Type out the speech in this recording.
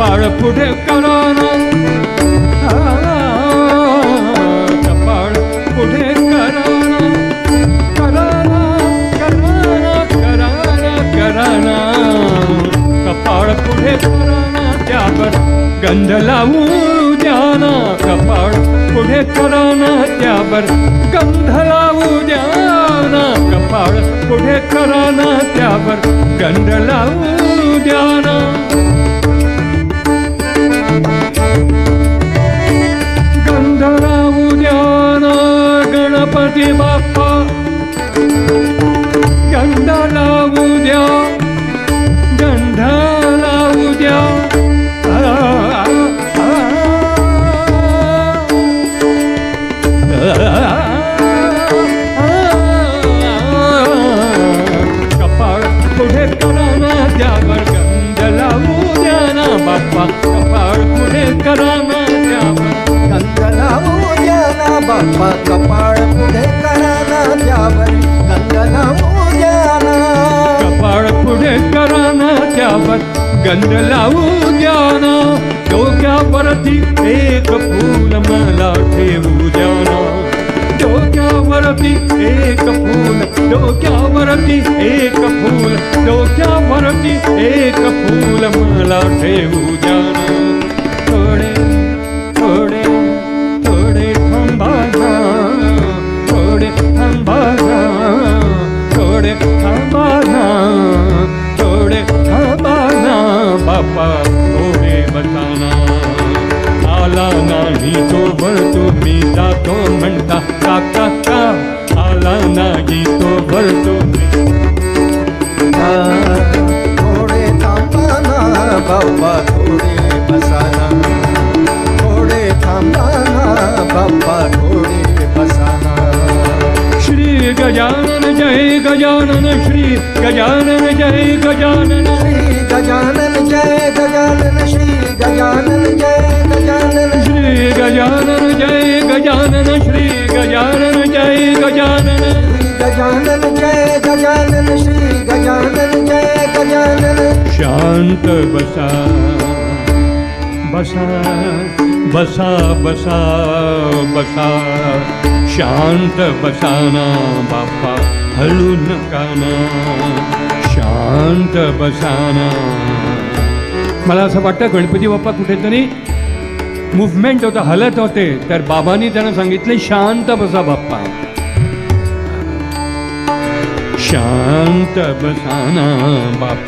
कपाळ पुढे कराना, कपाळ पुढे कराना, कराना कराना कराना कराना, कपाळ पुढे कराना त्यावर गंध लावू द्याना, कपाळ पुढे कराना त्यावर गंध लावू द्याना, कपाळ पुढे कराना त्यावर गंध लावू द्याना. गंध लावू द्याना गणपती बाप्पा, गंध लावू द्या, गंध लावू द्या. कपाळ पुढे कराना त्यावर गंध लावू द्याना बाप्पा, कपाळ पुढे कराना त्यावर गंध लावू द्याना बाप्पा, कपाळ पुढे कराना त्यावर गंध लावू द्याना. कपाळ पुढे कराना त्यावर गंध लावू द्याना. डोक्यावरती एक फूल मला ठेवू द्याना, डोक्यावरती एक फूल, डोक्यावरती एक फूल, डोक्यावरती एक फूल मला ठेवू द्याना. थोडे थोडे थोडे थांबा ना, थोडे थांबा ना, थोडे थांबा ना, थोडे थांबा ना बाप्पा, थोडे बसाना. आला नाही तोवर तुम्ही जातो म्हणता काका का, आला नाही तोवर तुम्ही. थोडे थांबाना बाप्पा, थोडे बसाना, थोडे थांबाना बाप्पा, थोडे बसाना. श्री गजानन जय गजानन, श्री गजानन जय गजानन, श्री गजानन जय गजानन, श्री गजानन जय गजानन, श्री गजानन जय गजानन, श्री गजानन जय गजानन. गजानन जय गजानन, श्री गजानन जय गजानन. शांत बसा बसा बसा बसा बसा, शांत बसाना बाप्पा, हलू नका ना, शांत बसाना. मला असं वाटतं गणपती बाप्पा कुठेतरी मुवमेंट होतं, हलत होते, तर बाबांनी त्यांना सांगितले शांत बसा बाप्पा, शांत बसाना बाप्पा.